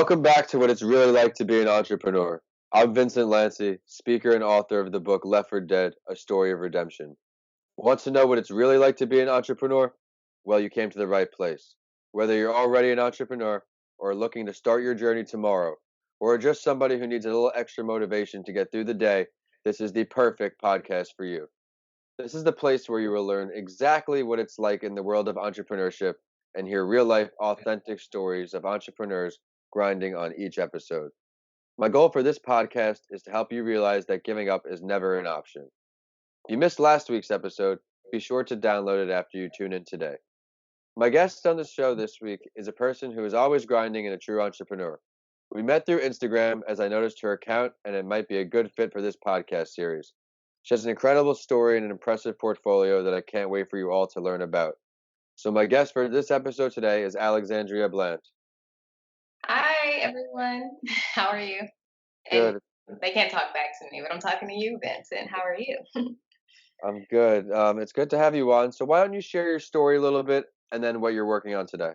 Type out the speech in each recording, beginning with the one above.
Welcome back to What It's Really Like to Be an Entrepreneur. I'm Vincent Lancy, speaker and author of the book Left for Dead, A Story of Redemption. Want to know what it's really like to be an entrepreneur? Well, you came to the right place. Whether you're already an entrepreneur or looking to start your journey tomorrow, or just somebody who needs a little extra motivation to get through the day, this is the perfect podcast for you. This is the place where you will learn exactly what it's like in the world of entrepreneurship and hear real life, authentic stories of entrepreneurs grinding on each episode. My goal for this podcast is to help you realize that giving up is never an option. If you missed last week's episode, be sure to download it after you tune in today. My guest on the show this week is a person who is always grinding and a true entrepreneur. We met through Instagram as I noticed her account, and it might be a good fit for this podcast series. She has an incredible story and an impressive portfolio that I can't wait for you all to learn about. So my guest for this episode today is Alexandria Bland. Hi, everyone. How are you? And Good. they can't talk back to me, but I'm talking to you, Vincent. How are you? I'm good. It's good to have you on. So why don't you share your story a little bit and then what you're working on today?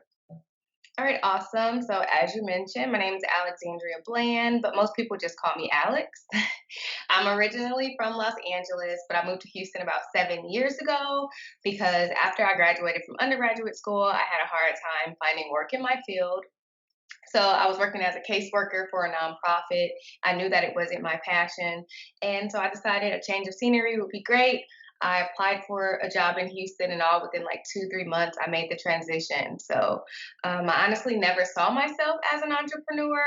All right, awesome. So, as you mentioned, my name is Alexandria Bland, but most people just call me Alex. I'm originally from Los Angeles, but I moved to Houston about 7 years ago because after I graduated from undergraduate school, I had a hard time finding work in my field. So I was working as a caseworker for a nonprofit. I knew that it wasn't my passion. And so I decided a change of scenery would be great. I applied for a job in Houston, and all within like 2, 3 months, I made the transition. So I honestly never saw myself as an entrepreneur,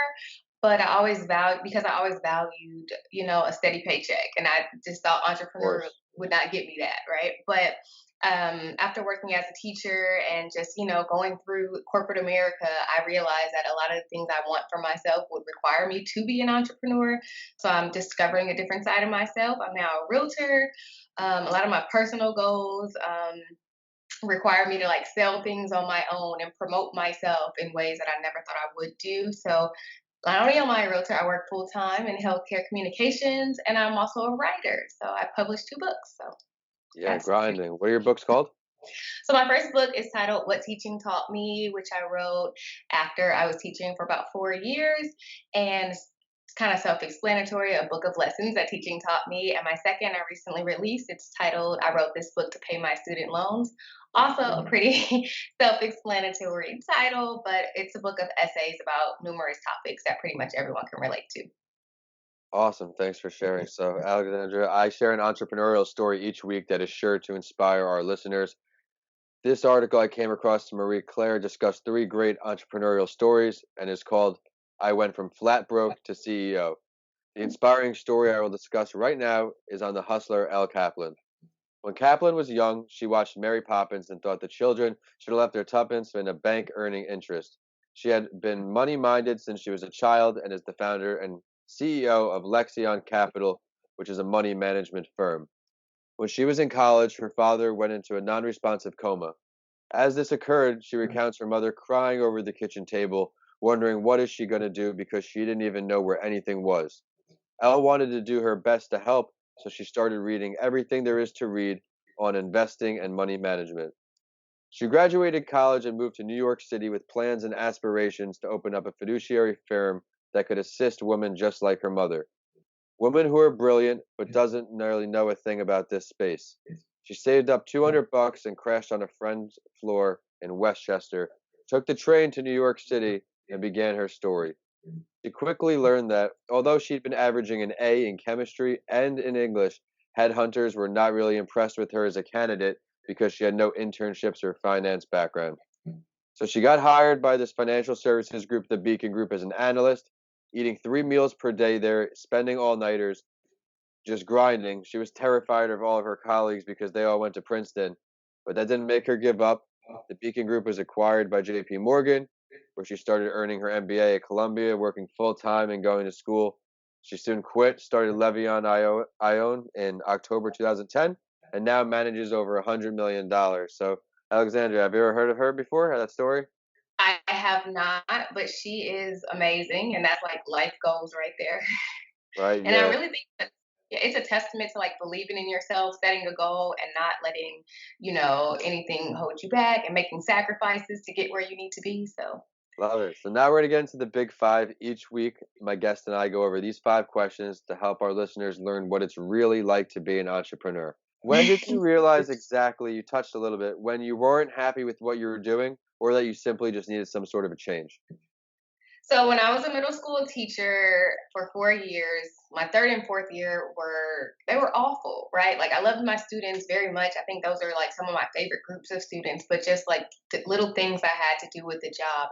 but I always valued, a steady paycheck, and I just thought Of entrepreneur course. would not get me that, right? But after working as a teacher and just going through corporate America, I realized that a lot of the things I want for myself would require me to be an entrepreneur. So I'm discovering a different side of myself. I'm now a realtor. A lot of my personal goals require me to like sell things on my own and promote myself in ways that I never thought I would do. So not only am I a realtor, I work full time in healthcare communications, and I'm also a writer. So I published 2 books. So Yeah, that's grinding. What are your books called? So my first book is titled What Teaching Taught Me, which I wrote after I was teaching for about 4 years. And it's kind of self-explanatory, a book of lessons that teaching taught me. And my second I recently released, it's titled I Wrote This Book to Pay My Student Loans. Also a pretty self-explanatory title, but it's a book of essays about numerous topics that pretty much everyone can relate to. Awesome. Thanks for sharing. So, Alexandria, I share an entrepreneurial story each week that is sure to inspire our listeners. This article I came across to Marie Claire discussed three great entrepreneurial stories and is called I Went from Flat Broke to CEO. The inspiring story I will discuss right now is on the hustler Elle Kaplan. When Kaplan was young, she watched Mary Poppins and thought the children should have left their tuppence in a bank earning interest. She had been money minded since she was a child and is the founder and CEO of Lexion Capital, which is a money management firm. When she was in college, her father went into a non responsive coma. As this occurred, she recounts her mother crying over the kitchen table, wondering what is she going to do because she didn't even know where anything was. Elle wanted to do her best to help, so she started reading everything there is to read on investing and money management. She graduated college and moved to New York City with plans and aspirations to open up a fiduciary firm that could assist women just like her mother. Women who are brilliant but doesn't nearly know a thing about this space. She saved up 200 bucks and crashed on a friend's floor in Westchester, took the train to New York City, and began her story. She quickly learned that although she'd been averaging an A in chemistry and in English, headhunters were not really impressed with her as a candidate because she had no internships or finance background. So she got hired by this financial services group, the Beacon Group, as an analyst, eating 3 meals per day there, spending all nighters, just grinding. She was terrified of all of her colleagues because they all went to Princeton, but that didn't make her give up. The Beacon Group was acquired by JP Morgan, where she started earning her MBA at Columbia, working full time and going to school. She soon quit, started Levion Ione in October 2010, and now manages over $100 million. So, Alexandria, have you ever heard of her before? That story? I have not, but she is amazing, and that's like life goals right there. Right? And I Yeah. really think that yeah, it's a testament to like believing in yourself, setting a goal, and not letting anything hold you back, and making sacrifices to get where you need to be. So Love it. So now we're gonna get into the big five. Each week, my guest and I go over these five questions to help our listeners learn what it's really like to be an entrepreneur. When did you realize exactly, you touched a little bit, when you weren't happy with what you were doing or that you simply just needed some sort of a change? So when I was a middle school teacher for 4 years, my third and fourth year were awful, right? Like I loved my students very much. I think those are like some of my favorite groups of students, but just like the little things I had to do with the job,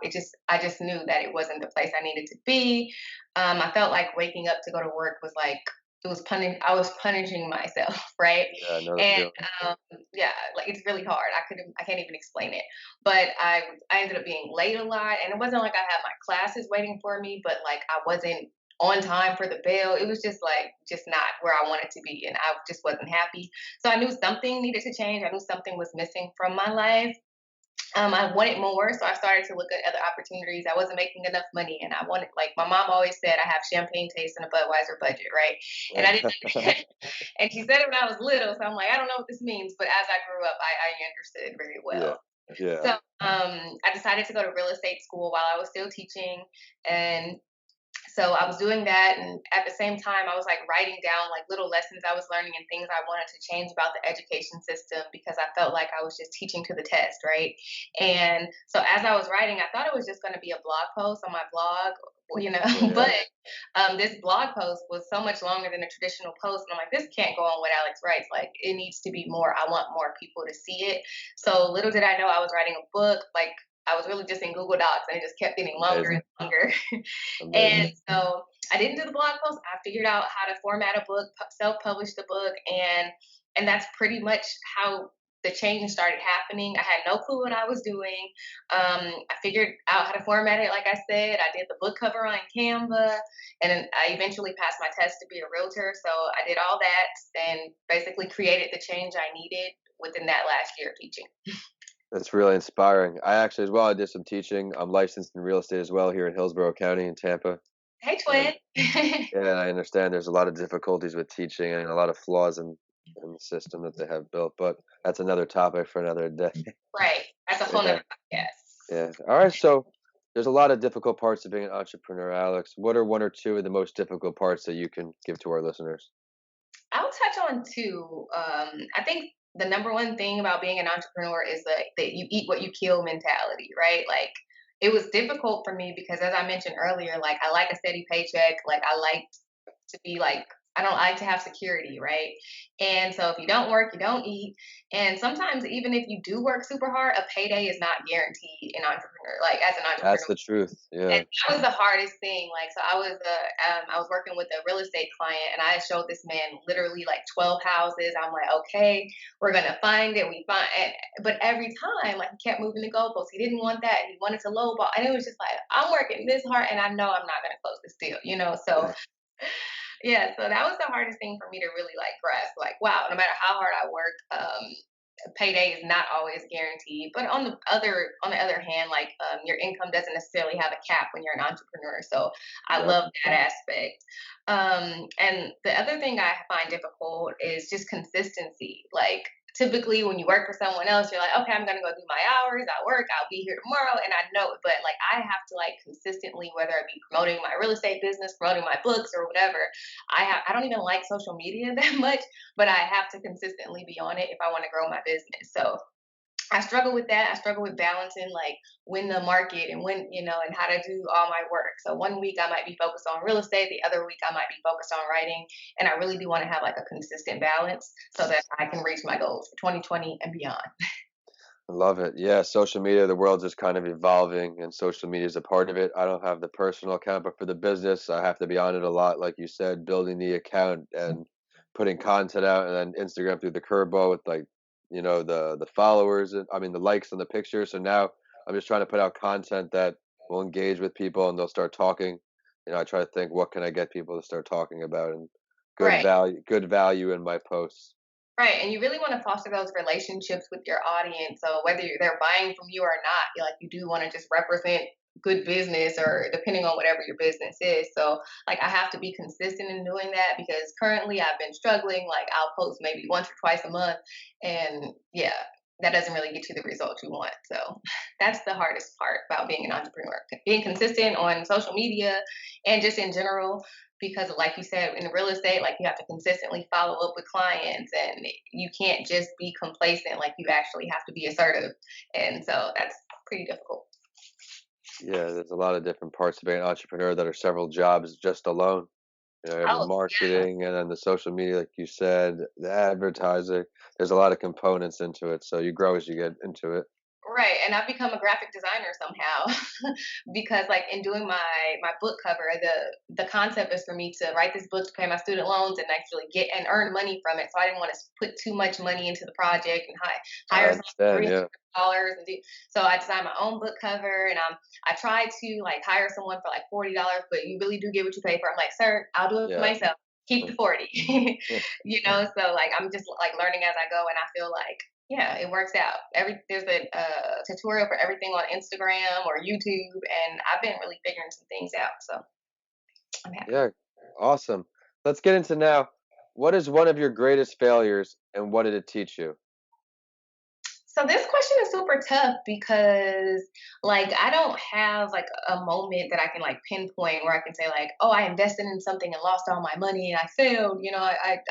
I just knew that it wasn't the place I needed to be. I felt like waking up to go to work was like it was I was punishing myself, right? Yeah, I know the And feeling. um, yeah, like it's really hard. I can't even explain it. But I ended up being late a lot, and it wasn't like I had my classes waiting for me, but like I wasn't on time for the bell. It was just like just not where I wanted to be, and I just wasn't happy. So I knew something needed to change. I knew something was missing from my life. I wanted more, so I started to look at other opportunities. I wasn't making enough money, and I wanted, like my mom always said, I have champagne taste and a Budweiser budget, right? And I didn't. And she said it when I was little, so I'm like, I don't know what this means, but as I grew up, I understood very Yeah, well. yeah, So I decided to go to real estate school while I was still teaching, and so I was doing that, and at the same time, I was like writing down like little lessons I was learning and things I wanted to change about the education system because I felt like I was just teaching to the test, right? And so as I was writing, I thought it was just going to be a blog post on my blog, yeah, but yeah. this blog post was so much longer than a traditional post, and I'm like, this can't go on what Alex writes. Like, it needs to be more. I want more people to see it. So little did I know I was writing a book. Like, I was really just in Google Docs, and it just kept getting longer Amazing, and longer. And amazing. so I didn't do the blog post. I figured out how to format a book, self-publish the book, and that's pretty much how the change started happening. I had no clue what I was doing. I figured out how to format it, like I said. I did the book cover on Canva, and then I eventually passed my test to be a realtor. So I did all that and basically created the change I needed within that last year of teaching. That's really inspiring. I actually, as well, I did some teaching. I'm licensed in real estate as well here in Hillsborough County in Tampa. Hey, And twin. yeah, and I understand there's a lot of difficulties with teaching and a lot of flaws in the system that they have built, but that's another topic for another day. Right. That's a whole Yeah, nother podcast. yeah. All right, so there's a lot of difficult parts of being an entrepreneur, Alex. What are one or two of the most difficult parts that you can give to our listeners? I'll touch on two. I think the number one thing about being an entrepreneur is that you eat what you kill mentality, right? Like it was difficult for me because as I mentioned earlier, like I like a steady paycheck. Like I like to be like I don't like to have security, right? And so if you don't work, you don't eat. And sometimes even if you do work super hard, a payday is not guaranteed in entrepreneur, like as an That's entrepreneur. the truth. And Yeah. that was the hardest thing. Like, so I was working with a real estate client, and I showed this man literally like 12 houses. I'm like, okay, we're gonna find it. But every time, like, he kept moving the goalposts. He didn't want that. He wanted to lowball, and it was just like, I'm working this hard, and I know I'm not gonna close this deal. So yeah, so that was the hardest thing for me to really like grasp. Like, wow, no matter how hard I work, payday is not always guaranteed. But on the other hand, like your income doesn't necessarily have a cap when you're an entrepreneur. So I Yep. love that aspect. And the other thing I find difficult is just consistency. Like typically when you work for someone else, you're like, okay, I'm gonna go do my hours, I work, I'll be here tomorrow, and I know it. But like I have to like consistently, whether it be promoting my real estate business, promoting my books or whatever, I don't even like social media that much, but I have to consistently be on it if I want to grow my business. So I struggle with that. I struggle with balancing like when the market and and how to do all my work. So one week I might be focused on real estate, the other week I might be focused on writing. And I really do want to have like a consistent balance so that I can reach my goals for 2020 and beyond. I love it. Yeah, social media, the world's just kind of evolving, and social media is a part of it. I don't have the personal account, but for the business, I have to be on it a lot, like you said, building the account and putting content out, and then Instagram through the curveball with like, the followers and I mean the likes on the pictures. So now I'm just trying to put out content that will engage with people and they'll start talking. I try to think what can I get people to start talking about and Right. good value in my posts. Right, and you really want to foster those relationships with your audience. So whether they're buying from you or not, you do want to just represent good business, or depending on whatever your business is. So like I have to be consistent in doing that because currently I've been struggling. Like I'll post maybe once or twice a month, and yeah. that doesn't really get you the result you want. So that's the hardest part about being an entrepreneur, being consistent on social media and just in general. Because, like you said, in real estate, like you have to consistently follow up with clients, and you can't just be complacent. Like you actually have to be assertive, and so that's pretty difficult. Yeah, there's a lot of different parts of being an entrepreneur that are several jobs just alone. You know, you have the Oh, yeah. marketing and then the social media, like you said, the advertising. There's a lot of components into it, so you grow as you get into it. Right, and I've become a graphic designer somehow because, like, in doing my book cover, the concept is for me to write this book to pay my student loans and actually get and earn money from it. So I didn't want to put too much money into the project and I hire someone for understand, yeah. $300 and do. So I designed my own book cover, and I tried to like hire someone for like $40, but you really do get what you pay for. I'm like, sir, I'll do it Yeah. myself. Keep the 40. So like I'm just like learning as I go, and I feel like yeah, it works out. There's a tutorial for everything on Instagram or YouTube, and I've been really figuring some things out. So I'm happy. Yeah, awesome. Let's get into now, what is one of your greatest failures and what did it teach you? So this question is super tough because like I don't have like a moment that I can like pinpoint where I can say like, oh, I invested in something and lost all my money and I failed.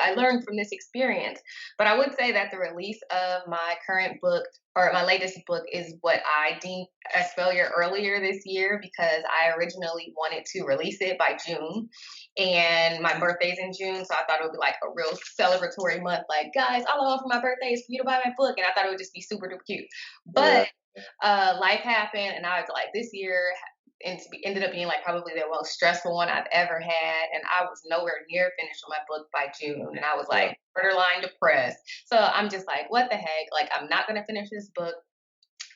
I learned from this experience. But I would say that the release of my current book or my latest book is what I deemed as failure earlier this year because I originally wanted to release it by June and my birthday's in June, so I thought it would be like a real celebratory month. Like, guys, all I want for my birthday is for you to buy my book, and I thought it would just be super duper cute. Yeah, But life happened, and I was like, this year ended up being like probably the most stressful one I've ever had, and I was nowhere near finished with my book by June, and I was yeah, like borderline depressed. So I'm just like, what the heck? Like, I'm not gonna finish this book.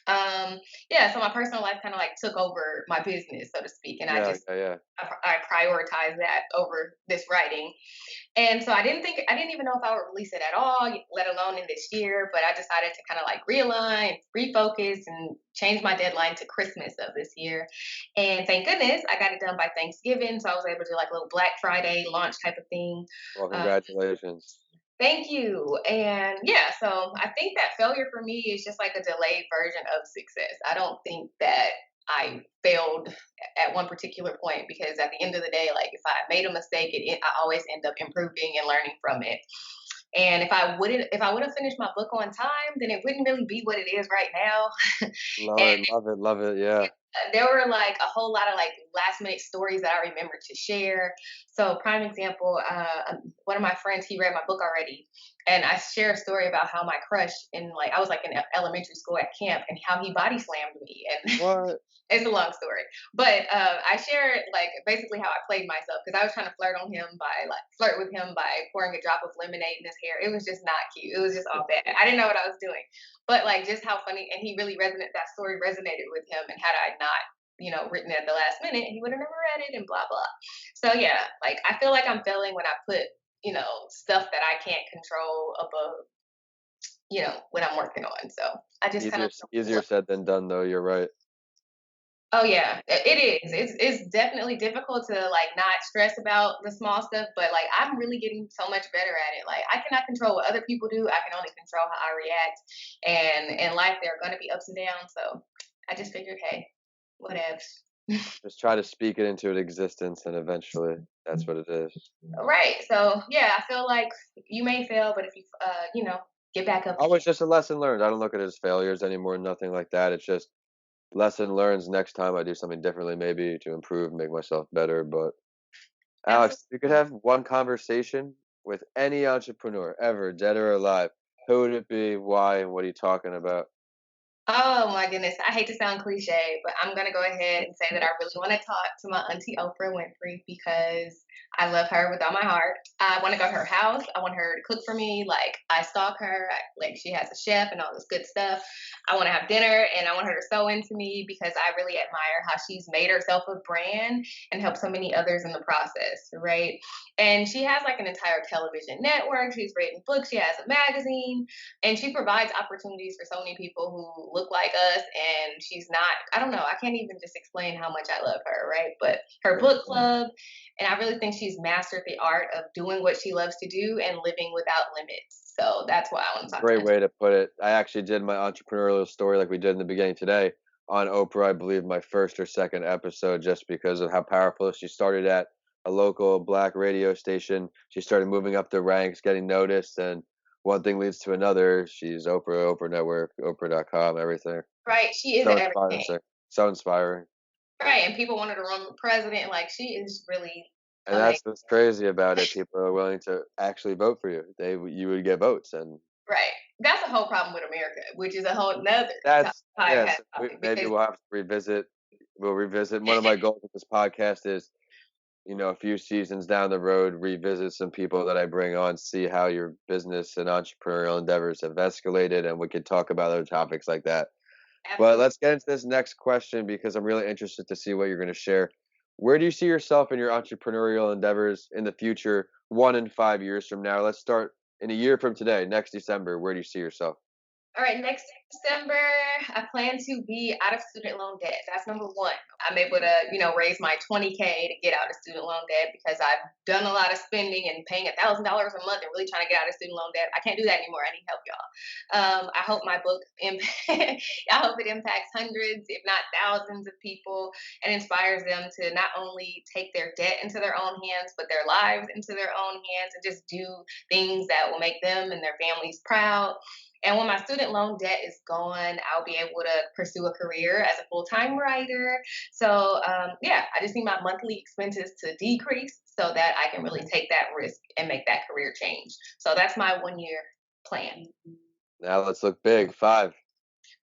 Um, yeah, so my personal life kind of like took over my business, so to speak, and yeah, yeah, yeah. I prioritize that over this writing. And so I didn't even know if I would release it at all, let alone in this year. But I decided to kind of like realign, refocus, and change my deadline to Christmas of this year. And thank goodness I got it done by Thanksgiving. So I was able to do like a little Black Friday launch type of thing. Well, Uh, congratulations. Thank you. And yeah, so I think that failure for me is just like a delayed version of success. I don't think that I failed at one particular point because at the end of the day, like if I made a mistake, I always end up improving and learning from it. And if I would have finished my book on time, then it wouldn't really be what it is right now. Love And it, love it, love it. Yeah. there were like a whole lot of like last minute stories that I remember to share. So, prime example, one of my friends he read my book already, and I share a story about how my crush in like I was like in elementary school at camp, and how he body slammed me, and What? it's a long story, but I shared like basically how I played myself because I was trying to flirt with him by pouring a drop of lemonade in his hair. It was just not cute. It was just all bad. I didn't know what I was doing, but like just how funny, and he really resonated. That story resonated with him, and had I not, written it at the last minute, he would have never read it, and blah blah. So yeah, like I feel like I'm failing when I put stuff that I can't control above what I'm working on. So I just kind Easier, of easier said than done, though. You're right. Oh yeah, it is. It's definitely difficult to like not stress about the small stuff, but like I'm really getting so much better at it. Like I cannot control what other people do. I can only control how I react. And in life there are gonna be ups and downs. So I just figured, hey, whatevs. Just try to speak it into existence, and eventually, that's what it is. Right. So yeah, I feel like you may fail, but if you get back up Oh, again. it's just a lesson learned. I don't look at it as failures anymore. Nothing like that. It's just lesson learned. Next time I do something differently, maybe to improve, make myself better. But Alex, Absolutely. if you could have one conversation with any entrepreneur ever, dead or alive, who would it be? Why? And what are you talking about? Oh my goodness. I hate to sound cliche, but I'm going to go ahead and say that I really want to talk to my auntie Oprah Winfrey because I love her with all my heart. I want to go to her house. I want her to cook for me. Like, I stalk her. Like, she has a chef and all this good stuff. I want to have dinner and I want her to sew into me because I really admire how she's made herself a brand and helped so many others in the process, right? And she has like an entire television network. She's written books. She has a magazine and she provides opportunities for so many people who look like us, and she's not, I don't know, I can't even just explain how much I love her, right? But her Yeah. book club, and I really think she's mastered the art of doing what she loves to do and living without limits. So that's why I want to talk to Great her. way to put it. I actually did my entrepreneurial story like we did in the beginning today on Oprah, I believe my first or second episode, just because of how powerful she started at a local black radio station. She started moving up the ranks, getting noticed, and one thing leads to another. She's Oprah, Oprah Network, Oprah.com, everything. Right? She is So inspiring, everything. sir. So inspiring. Right, and people wanted to run for president. Like she is really And amazing. that's what's crazy about it. People are willing to actually vote for you. You would get votes, and Right. That's the whole problem with America, which is a whole nother that's podcast yes. topic Maybe because we'll have to revisit. We'll revisit. One of my goals with this podcast is, a few seasons down the road, revisit some people that I bring on, see how your business and entrepreneurial endeavors have escalated, and we could talk about other topics like that. But absolutely. let's get into this next question because I'm really interested to see what you're going to share. Where do you see yourself in your entrepreneurial endeavors in the future, 1 and 5 years from now? Let's start in a year from today, next December. Where do you see yourself? All right, next December, I plan to be out of student loan debt. That's number one. I'm able to, raise my 20K to get out of student loan debt because I've done a lot of spending and paying $1,000 a month and really trying to get out of student loan debt. I can't do that anymore. I need help, y'all. I hope my book, I hope it impacts hundreds, if not thousands, of people and inspires them to not only take their debt into their own hands, but their lives into their own hands and just do things that will make them and their families proud. And when my student loan debt is gone, I'll be able to pursue a career as a full time writer. So, yeah, I just need my monthly expenses to decrease so that I can really take that risk and make that career change. So, that's my 1 year plan. Now let's look big. 5.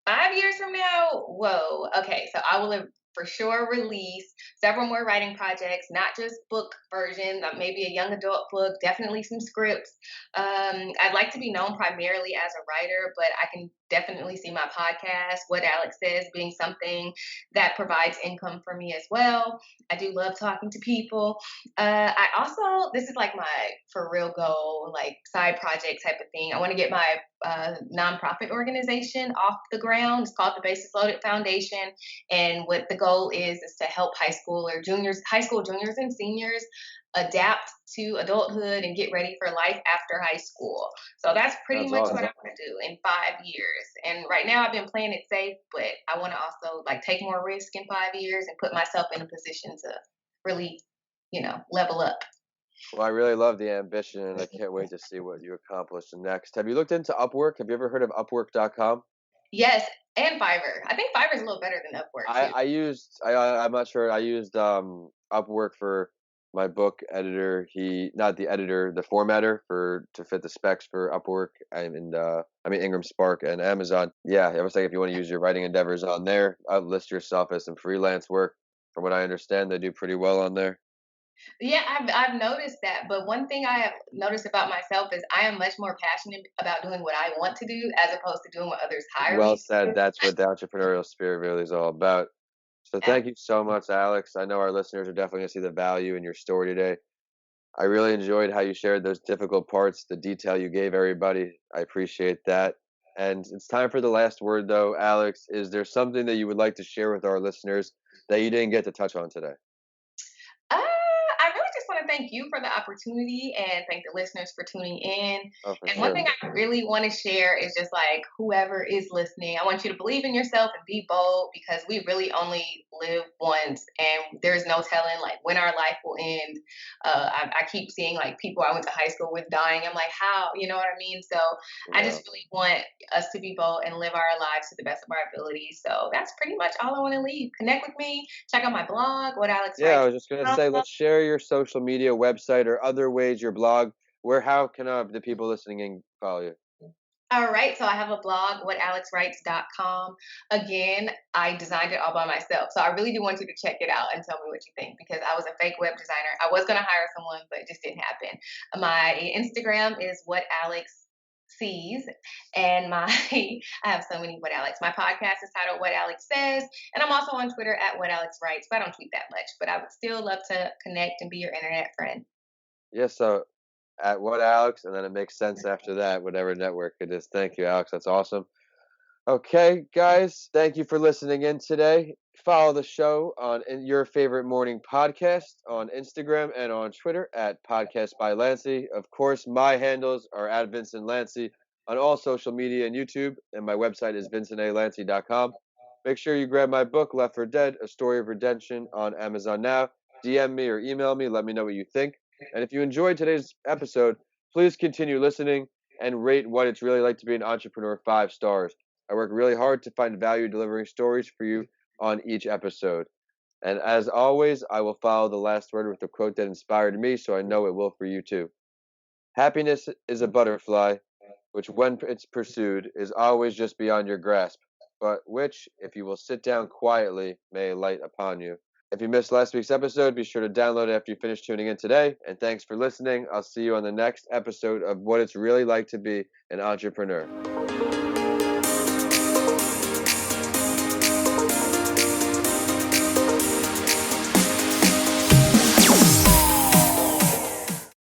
5 years from now, whoa. Okay, so I will have for sure release several more writing projects, not just book versions, maybe a young adult book, definitely some scripts. I'd like to be known primarily as a writer, but I can definitely see my podcast, What Alex Says, being something that provides income for me as well. I do love talking to people. I also, this is like my for real goal, like side project type of thing. I want to get my nonprofit organization off the ground. It's called the Basis Loaded Foundation, and what the goal is to help high school juniors and seniors adapt to adulthood and get ready for life after high school. So that's pretty Sounds much what I awesome. want to do in 5 years. And right now I've been playing it safe, but I want to also like take more risk in 5 years and put myself in a position to really, level up. Well, I really love the ambition, and I can't wait to see what you accomplish next. Have you looked into Upwork? Have you ever heard of Upwork.com? Yes, and Fiverr. I think Fiverr is a little better than Upwork too. I'm not sure. I used Upwork for my book editor. He not the editor, the formatter for to fit the specs for Upwork and Ingram Spark and Amazon. Yeah, I was saying if you want to use your writing endeavors on there, list yourself as some freelance work. From what I understand, they do pretty well on there. Yeah, I've noticed that. But one thing I have noticed about myself is I am much more passionate about doing what I want to do as opposed to doing what others hire Well me to said. do. That's what the entrepreneurial spirit really is all about. So Ab- thank you so much, Alex. I know our listeners are definitely going to see the value in your story today. I really enjoyed how you shared those difficult parts, the detail you gave everybody. I appreciate that. And it's time for the last word, though, Alex. Is there something that you would like to share with our listeners that you didn't get to touch on today? I really just want to thank you for the opportunity and thank the listeners for tuning in. Oh, for And one sure. thing I really want to share is just like whoever is listening, I want you to believe in yourself and be bold because we really only live once and there's no telling like when our life will end. I keep seeing like people I went to high school with dying. I'm like, how? You know what I mean? So I Yeah. just really want us to be bold and live our lives to the best of our abilities. So that's pretty much all I want to leave. Connect with me, check out my blog, what Alex Yeah, I writes. was just gonna say, let's share your social media website or other ways, your blog. How can the people listening in follow you? All right, so I have a blog, whatalexwrites.com. Again, I designed it all by myself. So I really do want you to check it out and tell me what you think because I was a fake web designer. I was going to hire someone, but it just didn't happen. My Instagram is what Alex sees and my I have so many what Alex. My podcast is titled What Alex Says, and I'm also on Twitter at what Alex writes, but I don't tweet that much, but I would still love to connect and be your internet friend. Yeah, so at what Alex, and then it makes sense after that, whatever network it is. Thank you, Alex. That's awesome. Okay, guys, thank you for listening in today. Follow the show on your favorite morning podcast on Instagram and on Twitter at Podcast by Lancy. Of course, my handles are at Vincent Lancy on all social media and YouTube, and my website is vincentalancy.com. Make sure you grab my book, Left for Dead, A Story of Redemption, on Amazon now. DM me or email me. Let me know what you think. And if you enjoyed today's episode, please continue listening and rate What It's Really Like to Be an Entrepreneur 5 stars. I work really hard to find value delivering stories for you on each episode. And as always, I will follow the last word with a quote that inspired me, so I know it will for you too. Happiness is a butterfly, which when it's pursued is always just beyond your grasp, but which, if you will sit down quietly, may light upon you. If you missed last week's episode, be sure to download it after you finish tuning in today. And thanks for listening. I'll see you on the next episode of What It's Really Like to Be an Entrepreneur.